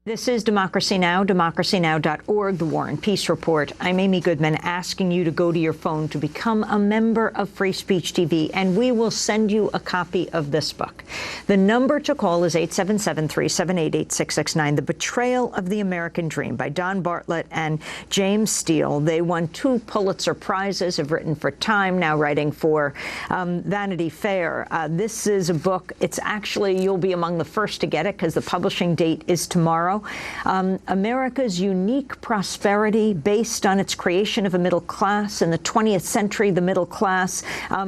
This is Democracy Now!, democracynow.org, The War and Peace Report. I'm Amy Goodman, asking you to go to your phone to become a member of Free Speech TV, and we will send you a copy of this book. The number to call is 877-378-8669, The Betrayal of the American Dream by Don Bartlett and James Steele. They won 2 Pulitzer Prizes, have written for Time, now writing for Vanity Fair. This is a book, it's actually, you'll be among the first to get it because the publishing date is tomorrow. America's unique prosperity based on its creation of a middle class. In the 20th century, the middle class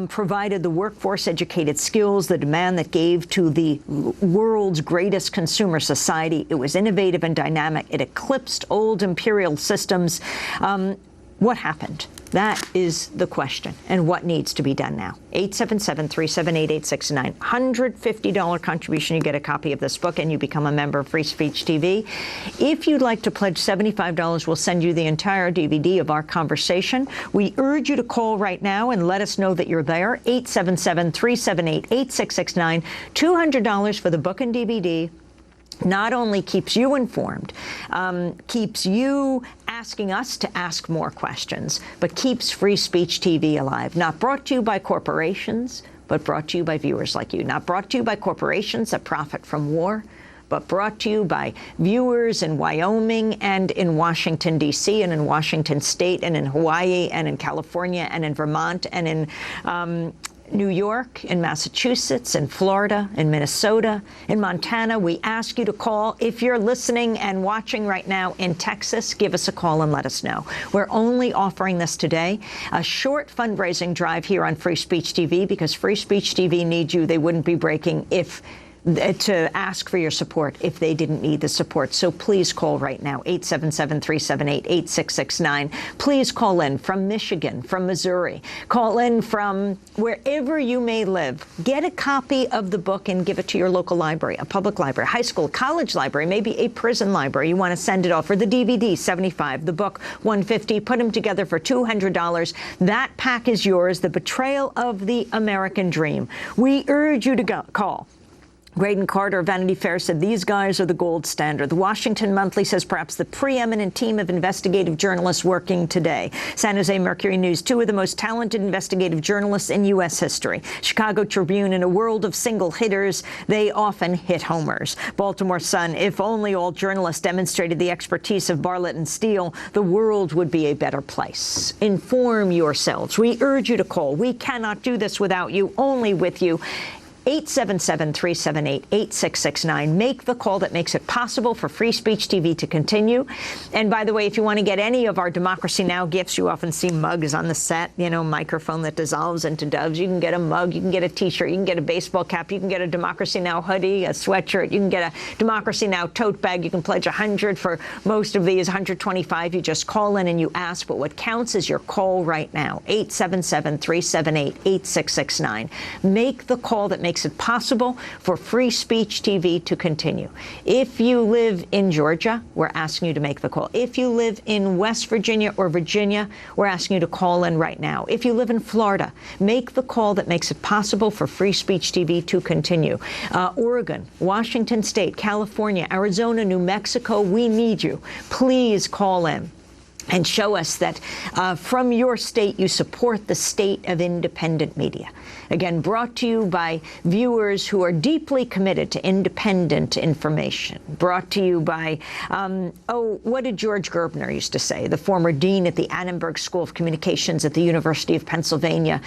provided the workforce-educated skills, the demand that gave to the world's greatest consumer society. It was innovative and dynamic. It eclipsed old imperial systems. What happened? That is the question, and what needs to be done now. 877-378-8669. $150 contribution, you get a copy of this book, and you become a member of Free Speech TV. If you'd like to pledge $75, we'll send you the entire DVD of our conversation. We urge you to call right now and let us know that you're there. 877-378-8669. $200 for the book and DVD. Not only keeps you informed, keeps you asking us to ask more questions, but keeps Free Speech TV alive. Not brought to you by corporations, but brought to you by viewers like you. Not brought to you by corporations that profit from war, but brought to you by viewers in Wyoming and in Washington, D.C., and in Washington State, and in Hawaii, and in California, and in Vermont, and in New York, in Massachusetts, in Florida, in Minnesota, in Montana. We ask you to call. If you're listening and watching right now in Texas, give us a call and let us know. We're only offering this today, a short fundraising drive here on Free Speech TV, because Free Speech TV needs you. They wouldn't be breaking to ask for your support if they didn't need the support. So please call right now, 877-378-8669. Please call in from Michigan, from Missouri. Call in from wherever you may live. Get a copy of the book and give it to your local library, a public library, high school, college library, maybe a prison library. You want to send it off. For the DVD, $75, the book, $150. Put them together for $200. That pack is yours, The Betrayal of the American Dream. We urge you to call. Graydon Carter of Vanity Fair said these guys are the gold standard. The Washington Monthly says perhaps the preeminent team of investigative journalists working today. San Jose Mercury News, 2 of the most talented investigative journalists in U.S. history. Chicago Tribune, in a world of single hitters, they often hit homers. Baltimore Sun, if only all journalists demonstrated the expertise of Bartlett and Steele, the world would be a better place. Inform yourselves. We urge you to call. We cannot do this without you, only with you. 877-378-8669. Make the call that makes it possible for Free Speech TV to continue. And by the way, if you want to get any of our Democracy Now! Gifts, you often see mugs on the set, you know, microphone that dissolves into doves. You can get a mug, you can get a T-shirt, you can get a baseball cap, you can get a Democracy Now! Hoodie, a sweatshirt, you can get a Democracy Now! Tote bag. You can pledge $100 for most of these, $125. You just call in and you ask, but what counts is your call right now, 877-378-8669. Make the call that makes it possible for Free Speech TV to continue. If you live in Georgia, we're asking you to make the call. If you live in West Virginia or Virginia, we're asking you to call in right now. If you live in Florida, make the call that makes it possible for Free Speech TV to continue. Oregon, Washington State, California, Arizona, New Mexico, we need you. Please call in and show us that from your state you support the state of independent media. Again, brought to you by viewers who are deeply committed to independent information. Brought to you by, what did George Gerbner used to say, the former dean at the Annenberg School of Communications at the University of Pennsylvania?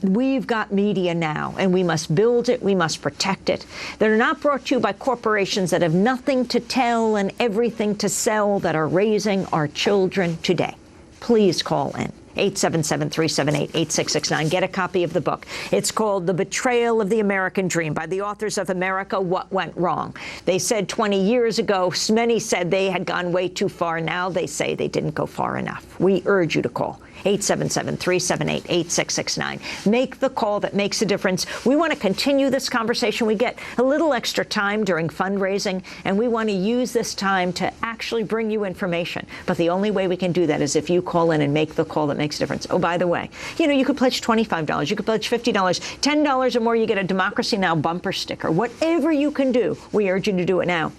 We've got media now, and we must build it, we must protect it. They're not brought to you by corporations that have nothing to tell and everything to sell, that are raising our children today. Please call in. 877-378-8669. Get a copy of the book. It's called The Betrayal of the American Dream by the authors of America, What Went Wrong. They said 20 years ago, many said they had gone way too far. Now they say they didn't go far enough. We urge you to call. 877-378-8669. Make the call that makes a difference. We want to continue this conversation. We get a little extra time during fundraising, and we want to use this time to actually bring you information. But the only way we can do that is if you call in and make the call that makes a difference. Oh, by the way, you know, you could pledge $25. You could pledge $50. $10 or more, you get a Democracy Now! Bumper sticker. Whatever you can do, we urge you to do it now.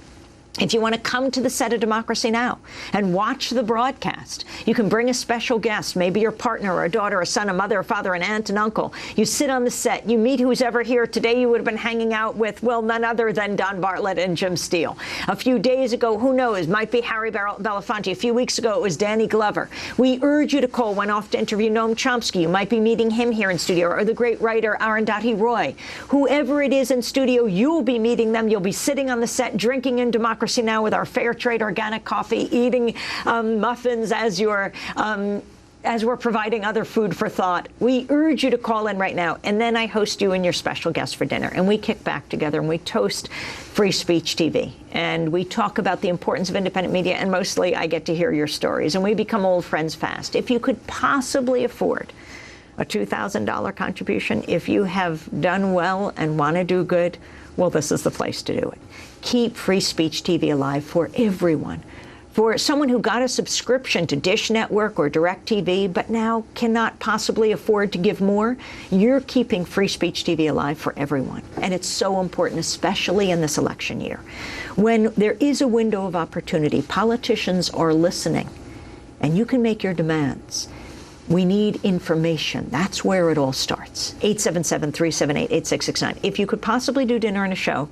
If you want to come to the set of Democracy Now! And watch the broadcast, you can bring a special guest, maybe your partner or a daughter, a son, a mother, a father, an aunt, an uncle. You sit on the set, you meet who's ever here. Today you would have been hanging out with, well, none other than Don Bartlett and Jim Steele. A few days ago, who knows, might be Harry Belafonte. A few weeks ago, it was Danny Glover. We urge you to call. Went off to interview Noam Chomsky. You might be meeting him here in studio, or the great writer Arundhati Roy. Whoever it is in studio, you'll be meeting them. You'll be sitting on the set, drinking in Democracy Now! With our fair trade organic coffee, eating muffins as you're as we're providing other food for thought. We urge you to call in right now, and then I host you and your special guest for dinner, and we kick back together and we toast Free Speech TV, and we talk about the importance of independent media, and mostly I get to hear your stories, and we become old friends fast. If you could possibly afford a $2,000 contribution, if you have done well and want to do good, well, this is the place to do it. Keep Free Speech TV alive for everyone. For someone who got a subscription to Dish Network or DirecTV but now cannot possibly afford to give more, you're keeping Free Speech TV alive for everyone. And it's so important, especially in this election year. When there is a window of opportunity, politicians are listening, and you can make your demands. We need information. That's where it all starts. 877-378-8669. If you could possibly do dinner and a show,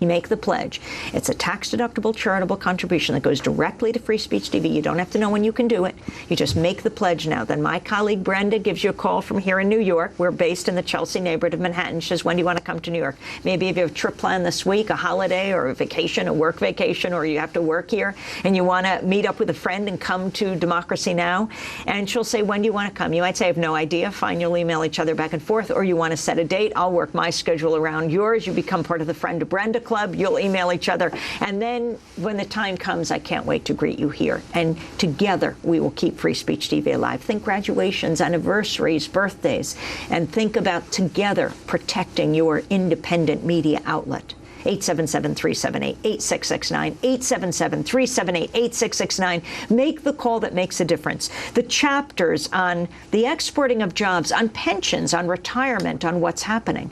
you make the pledge. It's a tax-deductible charitable contribution that goes directly to Free Speech TV. You don't have to know when you can do it. You just make the pledge now. Then my colleague Brenda gives you a call from here in New York. We're based in the Chelsea neighborhood of Manhattan. She says, when do you want to come to New York? Maybe if you have a trip planned this week, a holiday or a vacation, a work vacation, or you have to work here, and you want to meet up with a friend and come to Democracy Now! And she'll say, when do you want to come? You might say, I have no idea. Fine, you'll email each other back and forth. Or you want to set a date. I'll work my schedule around yours. You become part of the Friend of Brenda Club. You'll email each other. And then when the time comes, I can't wait to greet you here. And together, we will keep Free Speech TV alive. Think graduations, anniversaries, birthdays, and think about together protecting your independent media outlet. 877-378-8669, 877-378-8669. Make the call that makes a difference. The chapters on the exporting of jobs, on pensions, on retirement, on what's happening.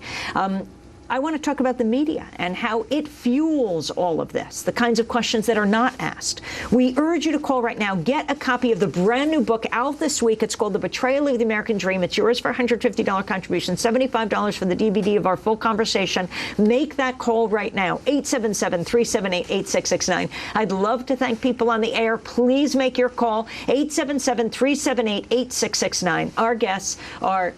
I want to talk about the media and how it fuels all of this, the kinds of questions that are not asked. We urge you to call right now. Get a copy of the brand new book out this week. It's called The Betrayal of the American Dream. It's yours for a $150 contribution, $75 for the DVD of our full conversation. Make that call right now, 877-378-8669. I'd love to thank people on the air. Please make your call, 877-378-8669. Our guests are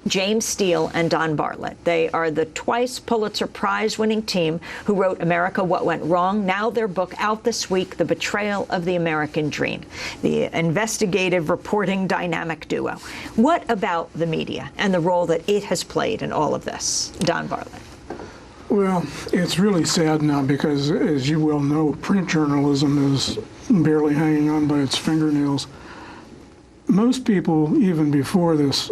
James Steele and Don Bartlett. They are the twice Pulitzer Prize-winning team who wrote America, What Went Wrong. Now their book out this week, The Betrayal of the American Dream, the investigative reporting dynamic duo. What about the media and the role that it has played in all of this? Don Bartlett. Well, it's really sad now because, as you well know, print journalism is barely hanging on by its fingernails. Most people, even before this,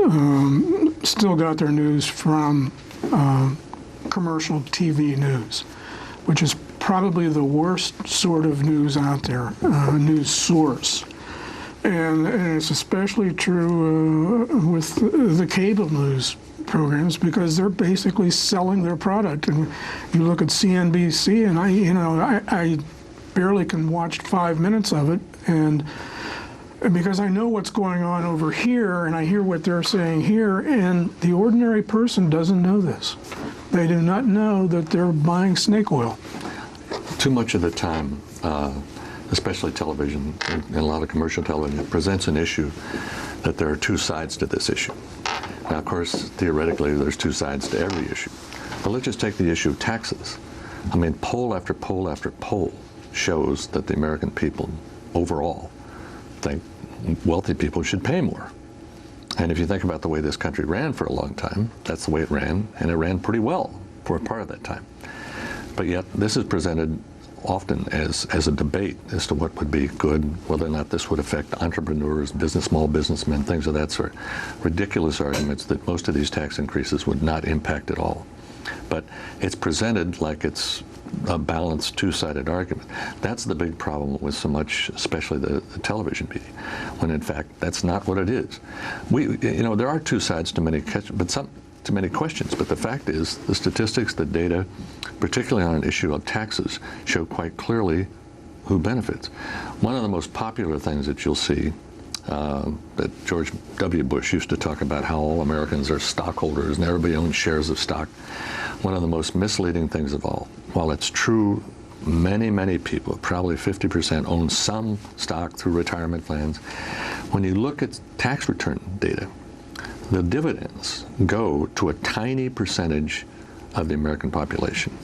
still got their news from commercial TV news, which is probably the worst sort of news out there, news source. And it's especially true with the cable news programs because they're basically selling their product. And you look at CNBC, and I barely can watch 5 minutes of it, and because I know what's going on over here, and I hear what they're saying here, and the ordinary person doesn't know this. They do not know that they're buying snake oil. Too much of the time, especially television, and a lot of commercial television, presents an issue that there are two sides to this issue. Now, of course, theoretically, there's two sides to every issue. But let's just take the issue of taxes. I mean, poll after poll after poll shows that the American people overall think wealthy people should pay more. And if you think about the way this country ran for a long time, that's the way it ran, and it ran pretty well for a part of that time. But yet, this is presented often as a debate as to what would be good, whether or not this would affect entrepreneurs, small businessmen, things of that sort. Ridiculous arguments that most of these tax increases would not impact at all. But it's presented like it's a balanced two-sided argument. That's the big problem with so much, especially the television media, when in fact that's not what it is. There are two sides to many, but too many questions. But the fact is, the statistics, the data, particularly on an issue of taxes, show quite clearly who benefits. One of the most popular things that you'll see that George W. Bush used to talk about, how all Americans are stockholders and everybody owns shares of stock. One of the most misleading things of all, while it's true many people, probably 50%, own some stock through retirement plans, when you look at tax return data, the dividends go to a tiny percentage of the American population,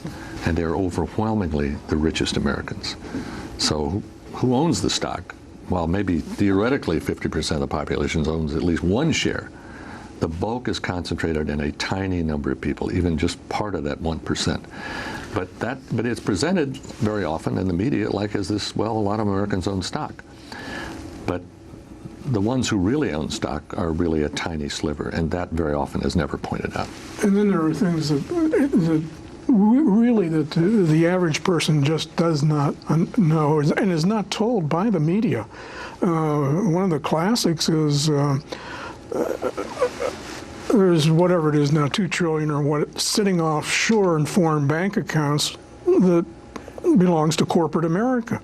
and they're overwhelmingly the richest Americans. So who owns the stock? Well, maybe theoretically 50% of the population owns at least one share. The bulk is concentrated in a tiny number of people, even just part of that 1%. But it's presented very often in the media like as this, well, a lot of Americans own stock. But the ones who really own stock are really a tiny sliver, and that very often is never pointed out. And then there are things that really the average person just does not know and is not told by the media. One of the classics is there's whatever it is now, $2 trillion or what, sitting offshore in foreign bank accounts that belongs to corporate America.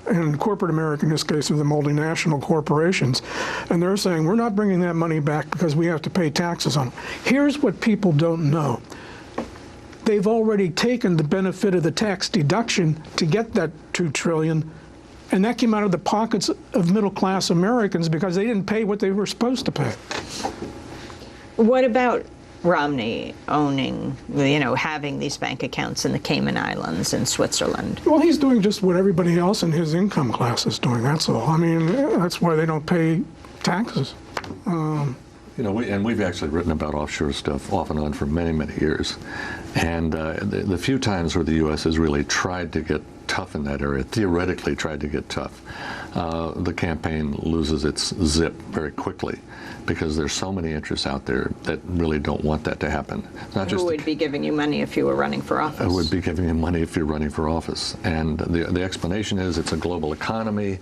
And corporate America, in this case, are the multinational corporations. And they're saying, we're not bringing that money back because we have to pay taxes on it. Here's what people don't know. They've already taken the benefit of the tax deduction to get that $2 trillion, and that came out of the pockets of middle-class Americans because they didn't pay what they were supposed to pay. What about Romney owning, having these bank accounts in the Cayman Islands and Switzerland? Well, he's doing just what everybody else in his income class is doing, that's all. I mean, that's why they don't pay taxes. We've actually written about offshore stuff off and on for many years. And the few times where the U.S. has really tried to get tough in that area, theoretically tried to get tough, the campaign loses its zip very quickly because there's so many interests out there that really don't want that to happen. Who would be giving you money if you were running for office? Who would be giving you money if you're running for office. And the explanation is it's a global economy.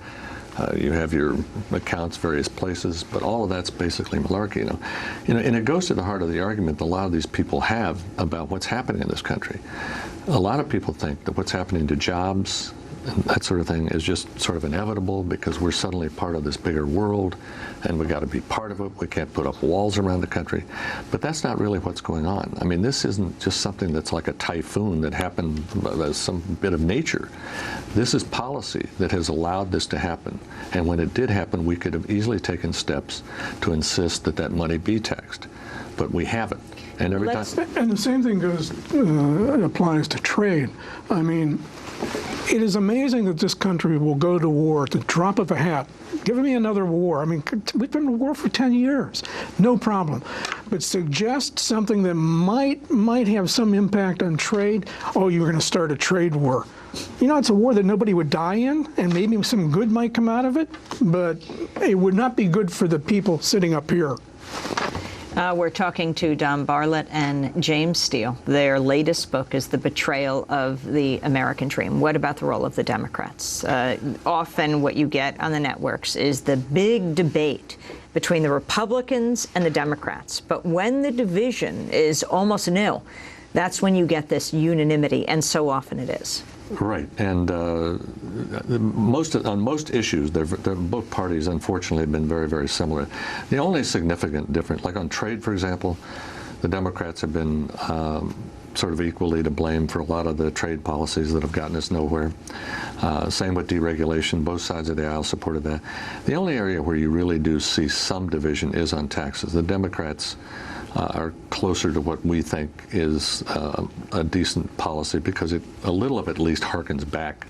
You have your accounts various places, but all of that's basically malarkey, and it goes to the heart of the argument that a lot of these people have about what's happening in this country. A lot of people think that what's happening to jobs and that sort of thing is just sort of inevitable because we're suddenly part of this bigger world and we got to be part of it. We can't put up walls around the country. But that's not really what's going on. I mean, this isn't just something that's like a typhoon that happened as some bit of nature. This is policy that has allowed this to happen. And when it did happen, we could have easily taken steps to insist that that money be taxed. But we haven't. And every time. And the same thing applies to trade. I mean, it is amazing that this country will go to war at the drop of a hat. Give me another war. I mean, we've been at war for 10 years. No problem. But suggest something that might have some impact on trade. Oh, you're going to start a trade war. It's a war that nobody would die in, and maybe some good might come out of it, but it would not be good for the people sitting up here. We're talking to Don Bartlett and James Steele. Their latest book is The Betrayal of the American Dream. What about the role of the Democrats? Often what you get on the networks is the big debate between the Republicans and the Democrats. But when the division is almost nil, that's when you get this unanimity, and so often it is. Right, and on most issues, both parties, unfortunately, have been very similar. The only significant difference, like on trade, for example, the Democrats have been sort of equally to blame for a lot of the trade policies that have gotten us nowhere. Same with deregulation. Both sides of the aisle supported that. The only area where you really do see some division is on taxes. The Democrats are closer to what we think is a decent policy because a little of it at least harkens back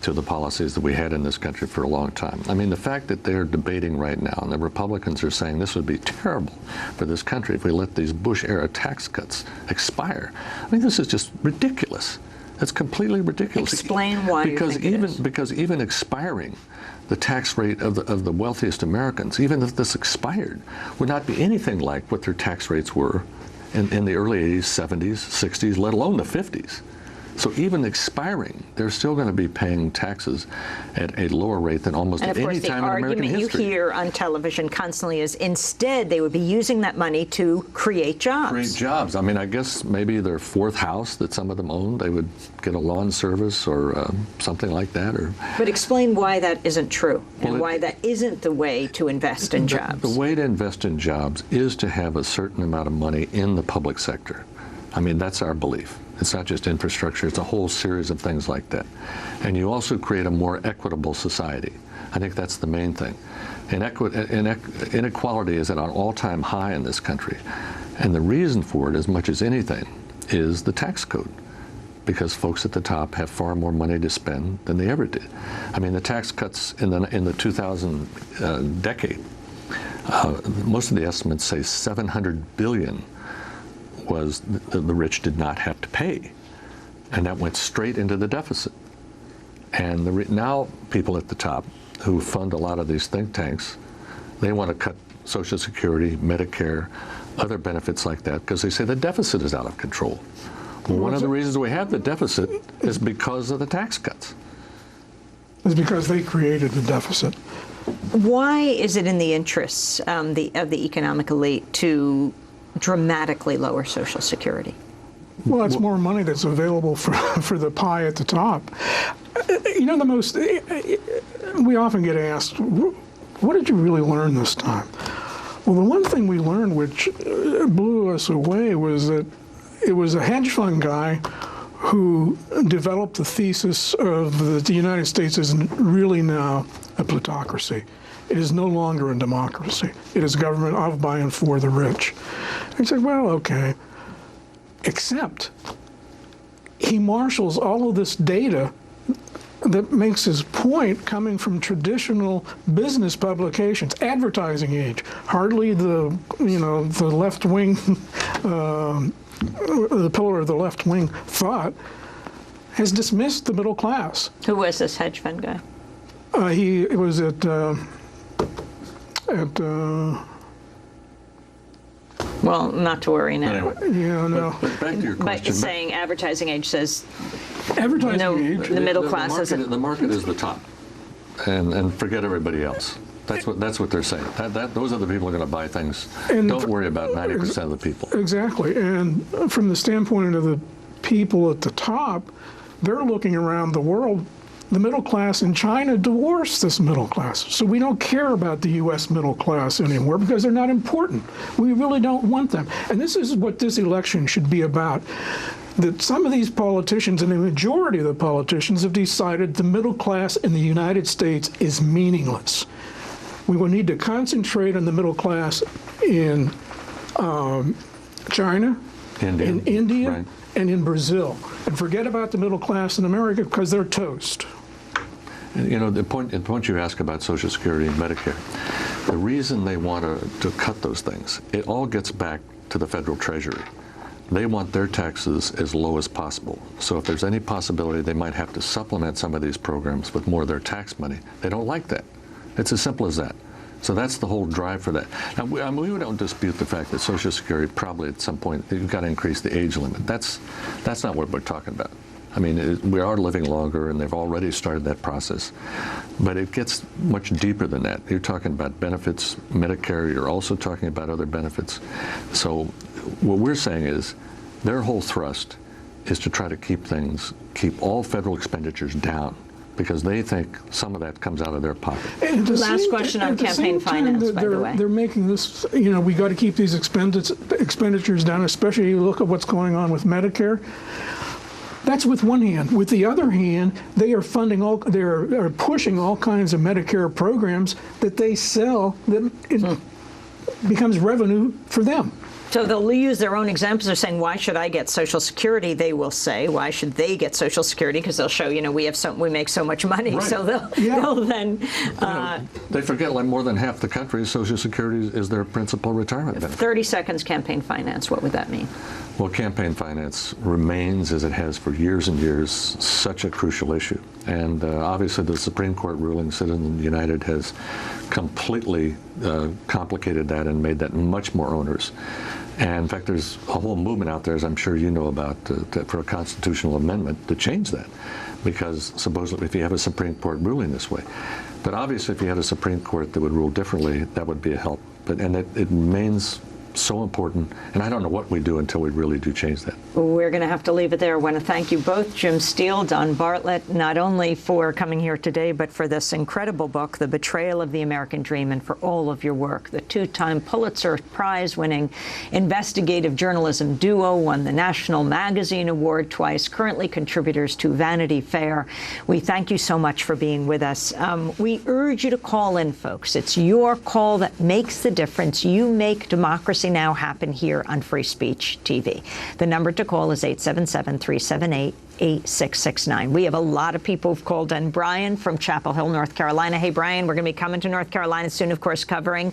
to the policies that we had in this country for a long time. I mean, the fact that they're debating right now, and the Republicans are saying this would be terrible for this country if we let these Bush-era tax cuts expire. I mean, this is just ridiculous. It's completely ridiculous. Explain why you think it is. Because even expiring the tax rate of the wealthiest Americans, even if this expired, would not be anything like what their tax rates were in the early 80s, 70s, 60s, let alone the 50s. So even expiring, they're still going to be paying taxes at a lower rate than almost at any time in American history. And of course, the argument you hear on television constantly is instead they would be using that money to create jobs. Create jobs. I mean, I guess maybe their fourth house that some of them own, they would get a lawn service or something like that. But explain why that isn't true and why that isn't the way to invest in jobs. The way to invest in jobs is to have a certain amount of money in the public sector. I mean, that's our belief. It's not just infrastructure, it's a whole series of things like that. And you also create a more equitable society. I think that's the main thing. Inequality is at an all-time high in this country. And the reason for it, as much as anything, is the tax code. Because folks at the top have far more money to spend than they ever did. I mean, the tax cuts in the 2000 decade, most of the estimates say $700 billion was the rich did not have to pay, and that went straight into the deficit. And now people at the top who fund a lot of these think tanks, they want to cut Social Security, Medicare, other benefits like that because they say the deficit is out of control. Well, one of the reasons we have the deficit is because of the tax cuts. It's because they created the deficit. Why is it in the interests of the economic elite to dramatically lower Social Security? Well, it's more money that's available for the pie at the top. You know, we often get asked, what did you really learn this time? Well, the one thing we learned which blew us away was that it was a hedge fund guy who developed the thesis of the United States is really now a plutocracy. It is no longer a democracy. It is government of, by, and for the rich. And he said, well, okay, except he marshals all of this data that makes his point coming from traditional business publications, advertising age. Hardly the left wing, the pillar of the left wing thought has dismissed the middle class. Who was this hedge fund guy? He was at well, not to worry now. Anyway, yeah, no. But back to your question. But saying advertising age says Advertising age. the middle class isn't. The market is the top, and forget everybody else. That's what they're saying. Those are the people who are going to buy things. And don't worry about 90% of the people. Exactly. And from the standpoint of the people at the top, they're looking around the world. The middle class in China dwarfs this middle class. So we don't care about the U.S. middle class anymore because they're not important. We really don't want them. And this is what this election should be about. That some of these politicians, and the majority of the politicians, have decided the middle class in the United States is meaningless. We will need to concentrate on the middle class in China, in India, right, and in Brazil. And forget about the middle class in America because they're toast. You know, the point you ask about Social Security and Medicare, the reason they want to cut those things, it all gets back to the federal treasury. They want their taxes as low as possible. So if there's any possibility they might have to supplement some of these programs with more of their tax money, they don't like that. It's as simple as that. So that's the whole drive for that. Now, we don't dispute the fact that Social Security probably at some point, you've got to increase the age limit. That's not what we're talking about. I mean, we are living longer, and they've already started that process. But it gets much deeper than that. You're talking about benefits, Medicare, you're also talking about other benefits. So what we're saying is their whole thrust is to try to keep all federal expenditures down, because they think some of that comes out of their pocket. Last question on campaign finance, by the way. They're making this, we got to keep these expenditures down, especially you look at what's going on with Medicare. That's with one hand. With the other hand, they are they're pushing all kinds of Medicare programs that they sell that it becomes revenue for them. So they'll use their own examples. They're saying, why should I get Social Security? They will say, why should they get Social Security? Because they'll show, we make so much money. Right. So they'll then... they forget like more than half the country, Social Security is their principal retirement benefit. 30 seconds campaign finance. What would that mean? Well, campaign finance remains, as it has for years and years, such a crucial issue. And obviously the Supreme Court ruling, Citizens United, has completely complicated that and made that much more onerous. And in fact, there's a whole movement out there, as I'm sure you know about, for a constitutional amendment to change that, because supposedly if you have a Supreme Court ruling this way. But obviously if you had a Supreme Court that would rule differently, that would be a help. And it remains so important, and I don't know what we do until we really do change that. We're going to have to leave it there. I want to thank you both, Jim Steele, Don Bartlett, not only for coming here today, but for this incredible book, The Betrayal of the American Dream, and for all of your work. The two-time Pulitzer Prize-winning investigative journalism duo won the National Magazine Award twice, currently contributors to Vanity Fair. We thank you so much for being with us. We urge you to call in, folks. It's your call that makes the difference. You make democracy now happen here on Free Speech TV. The number to call is 877-378-8669. We have a lot of people who've called in. Brian from Chapel Hill, North Carolina. Hey, Brian, we're going to be coming to North Carolina soon, of course, covering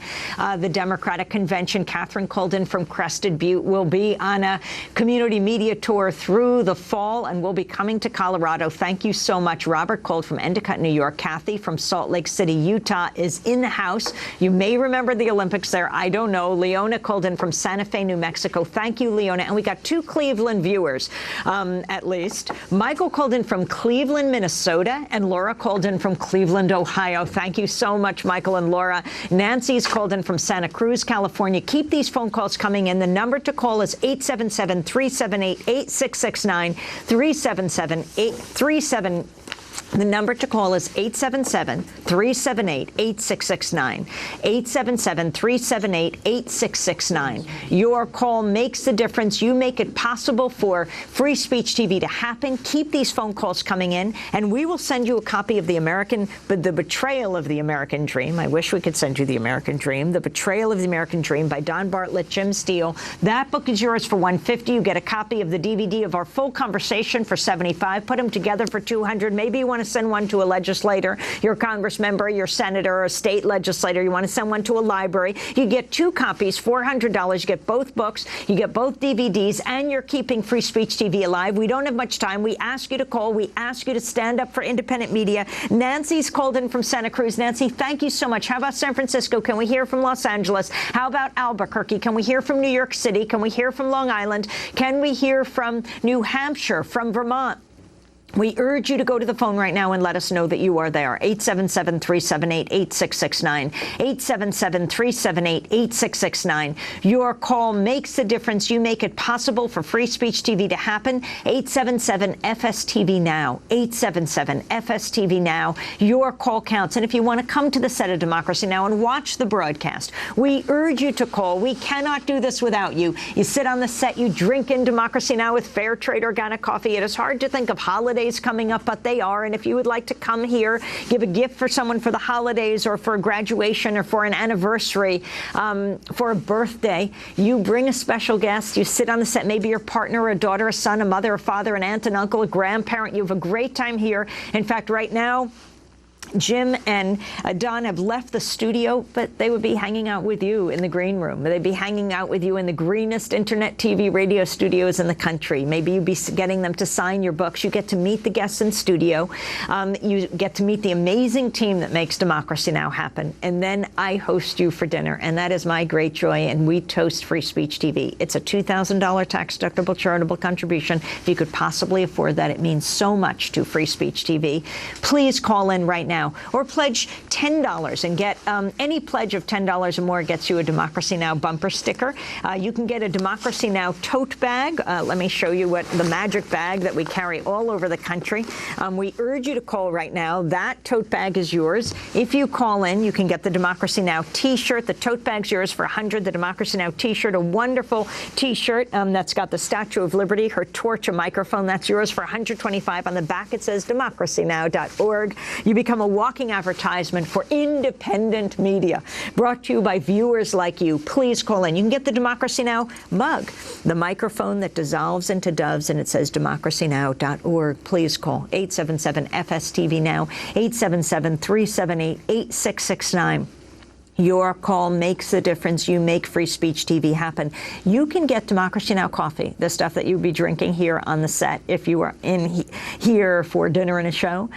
the Democratic Convention. Catherine called in from Crested Butte. We'll be on a community media tour through the fall, and we'll be coming to Colorado. Thank you so much. Robert called from Endicott, New York. Kathy from Salt Lake City, Utah is in the house. You may remember the Olympics there. I don't know. Leona called in from Santa Fe, New Mexico. Thank you, Leona. And we got 2 Cleveland viewers, at least. Michael called in from Cleveland, Minnesota, and Laura called in from Cleveland, Ohio. Thank you so much, Michael and Laura. Nancy's called in from Santa Cruz, California. Keep these phone calls coming in. The number to call is 877-378-8669, The number to call is 877-378-8669, 877-378-8669. Your call makes the difference. You make it possible for Free Speech TV to happen. Keep these phone calls coming in, and we will send you a copy of The Betrayal of the American Dream. I wish we could send you The American Dream. The Betrayal of the American Dream by Don Bartlett, Jim Steele. That book is yours for $150. You get a copy of the DVD of our full conversation for $75. Put them together for $200. Maybe you want to send one to a legislator, your congress member, your senator, or a state legislator. You want to send one to a library. You get 2 copies, $400. You get both books. You get both DVDs, and you're keeping Free Speech TV alive. We don't have much time. We ask you to call. We ask you to stand up for independent media. Nancy's called in from Santa Cruz. Nancy, thank you so much. How about San Francisco? Can we hear from Los Angeles? How about Albuquerque? Can we hear from New York City? Can we hear from Long Island? Can we hear from New Hampshire, from Vermont? We urge you to go to the phone right now and let us know that you are there. 877-378-8669. 877-378-8669. Your call makes the difference. You make it possible for Free Speech TV to happen. 877-FSTV now. 877-FSTV now. Your call counts. And if you want to come to the set of Democracy Now! And watch the broadcast, we urge you to call. We cannot do this without you. You sit on the set, you drink in Democracy Now! With fair trade organic coffee. It is hard to think of holidays coming up, but they are. And if you would like to come here, give a gift for someone for the holidays or for a graduation or for an anniversary, for a birthday, you bring a special guest, you sit on the set, maybe your partner, a daughter, a son, a mother, a father, an aunt, an uncle, a grandparent. You have a great time here. In fact, right now, Jim and Don have left the studio, but they would be hanging out with you in the green room. They'd be hanging out with you in the greenest internet, TV, radio studios in the country. Maybe you'd be getting them to sign your books. You get to meet the guests in studio. You get to meet the amazing team that makes Democracy Now! Happen. And then I host you for dinner, and that is my great joy, and we toast Free Speech TV. It's a $2,000 tax-deductible charitable contribution. If you could possibly afford that, it means so much to Free Speech TV. Please call in right now, or pledge $10 and get any pledge of $10 or more gets you a Democracy Now! Bumper sticker. You can get a Democracy Now! Tote bag. Let me show you what the magic bag that we carry all over the country. We urge you to call right now. That tote bag is yours. If you call in, you can get the Democracy Now! T-shirt. The tote bag's yours for $100. The Democracy Now! T-shirt, a wonderful T-shirt that's got the Statue of Liberty, her torch, a microphone. That's yours for $125. On the back, it says democracynow.org. You become a walking advertisement for independent media, brought to you by viewers like you. Please call in. You can get the Democracy Now! Mug, the microphone that dissolves into doves, and it says democracynow.org. Please call 877-FSTV now, 877-378-8669. Your call makes the difference. You make Free Speech TV happen. You can get Democracy Now! Coffee, the stuff that you'd be drinking here on the set if you were in here for dinner and a show.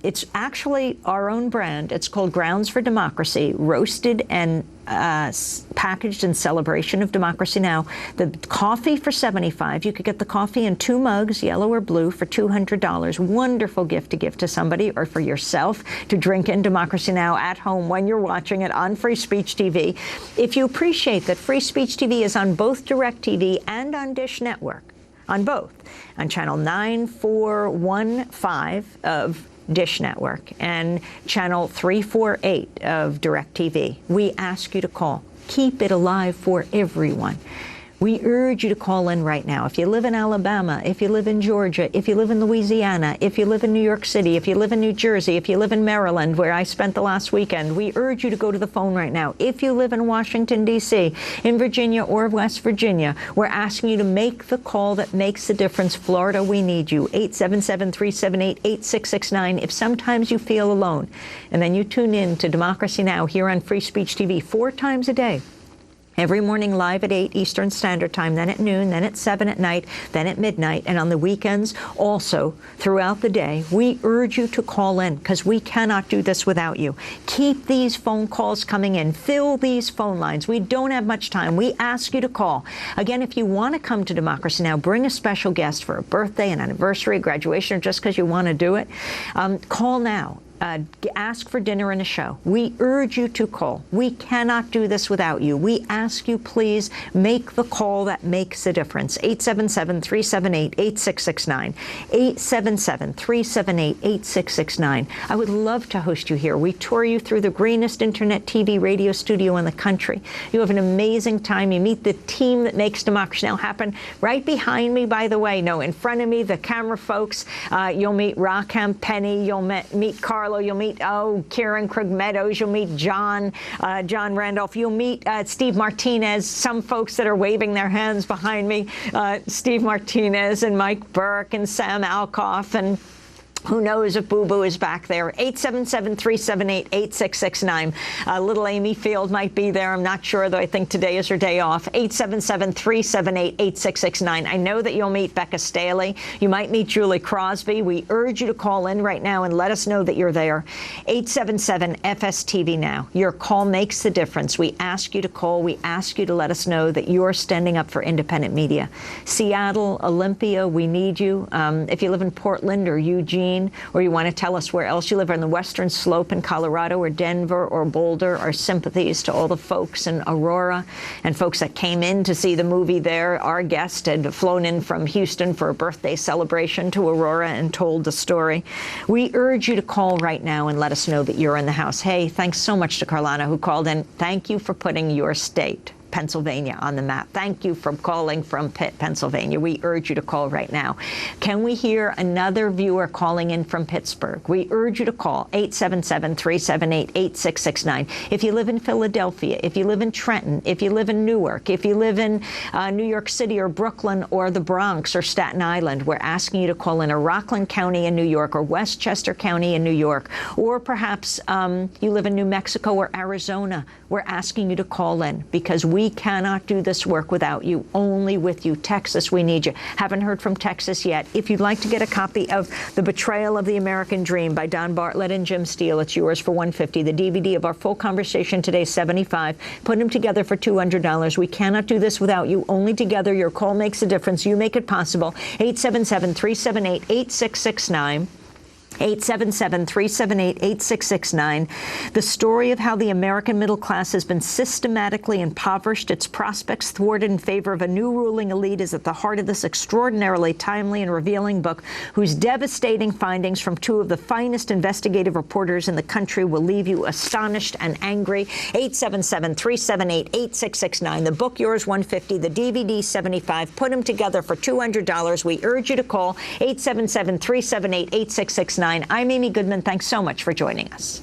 It's actually our own brand. It's called Grounds for Democracy, roasted and packaged in celebration of Democracy Now! The coffee for $75. You could get the coffee in 2 mugs, yellow or blue, for $200. Wonderful gift to give to somebody or for yourself to drink in Democracy Now! At home when you're watching it on Free Speech TV. If you appreciate that Free Speech TV is on both DirecTV and on Dish Network, on both, on channel 9415 of Dish Network and channel 348 of DirecTV, we ask you to call. Keep it alive for everyone. We urge you to call in right now. If you live in Alabama, if you live in Georgia, if you live in Louisiana, if you live in New York City, if you live in New Jersey, if you live in Maryland, where I spent the last weekend, we urge you to go to the phone right now. If you live in Washington, D.C., in Virginia or West Virginia, we're asking you to make the call that makes the difference. Florida, we need you. 877-378-8669. If sometimes you feel alone, and then you tune in to Democracy Now! Here on Free Speech TV 4 times a day. Every morning live at 8 Eastern Standard Time, then at noon, then at 7 at night, then at midnight, and on the weekends also throughout the day. We urge you to call in because we cannot do this without you. Keep these phone calls coming in. Fill these phone lines. We don't have much time. We ask you to call. Again, if you want to come to Democracy Now!, bring a special guest for a birthday, an anniversary, graduation, or just because you want to do it, call now. Ask for dinner and a show. We urge you to call. We cannot do this without you. We ask you, please, make the call that makes a difference. 877-378-8669. 877-378-8669. I would love to host you here. We tour you through the greenest internet, TV, radio studio in the country. You have an amazing time. You meet the team that makes Democracy Now! Happen. Right behind me, by the way, no, in front of me, the camera folks. You'll meet Rockham Penny. You'll meet Carl. You'll meet, Kieran Krug Meadows. You'll meet John Randolph. You'll meet Steve Martinez. Some folks that are waving their hands behind me, Steve Martinez and Mike Burke and Sam Alcoff and who knows if Boo Boo is back there. 877-378-8669. Little Amy Field might be there. I'm not sure, though. I think today is her day off. 877-378-8669. I know that you'll meet Becca Staley. You might meet Julie Crosby. We urge you to call in right now and let us know that you're there. 877-FSTV now. Your call makes the difference. We ask you to call. We ask you to let us know that you're standing up for independent media. Seattle, Olympia, we need you. If you live in Portland or Eugene, or you want to tell us where else you live on the Western Slope in Colorado or Denver or Boulder, our sympathies to all the folks in Aurora and folks that came in to see the movie there. Our guest had flown in from Houston for a birthday celebration to Aurora and told the story. We urge you to call right now and let us know that you're in the house. Hey, thanks so much to Carlana who called in. Thank you for putting your state, Pennsylvania, on the map. Thank you for calling from Pitt, Pennsylvania. We urge you to call right now. Can we hear another viewer calling in from Pittsburgh? We urge you to call 877-378-8669. If you live in Philadelphia, if you live in Trenton, if you live in Newark, if you live in New York City or Brooklyn or the Bronx or Staten Island, we're asking you to call in, or Rockland County in New York or Westchester County in New York, or perhaps you live in New Mexico or Arizona. We're asking you to call in because we cannot do this work without you, only with you. Texas, we need you. Haven't heard from Texas yet. If you'd like to get a copy of The Betrayal of the American Dream by Don Bartlett and Jim Steele, it's yours for $150. The DVD of our full conversation today, $75. Put them together for $200. We cannot do this without you. Only together. Your call makes a difference. You make it possible. 877-378-8669. 877-378-8669. The story of how the American middle class has been systematically impoverished, its prospects thwarted in favor of a new ruling elite, is at the heart of this extraordinarily timely and revealing book, whose devastating findings from 2 of the finest investigative reporters in the country will leave you astonished and angry. 877-378-8669. The book, yours, $150. The DVD, $75. Put them together for $200. We urge you to call 877-378-8669. I'm Amy Goodman. Thanks so much for joining us.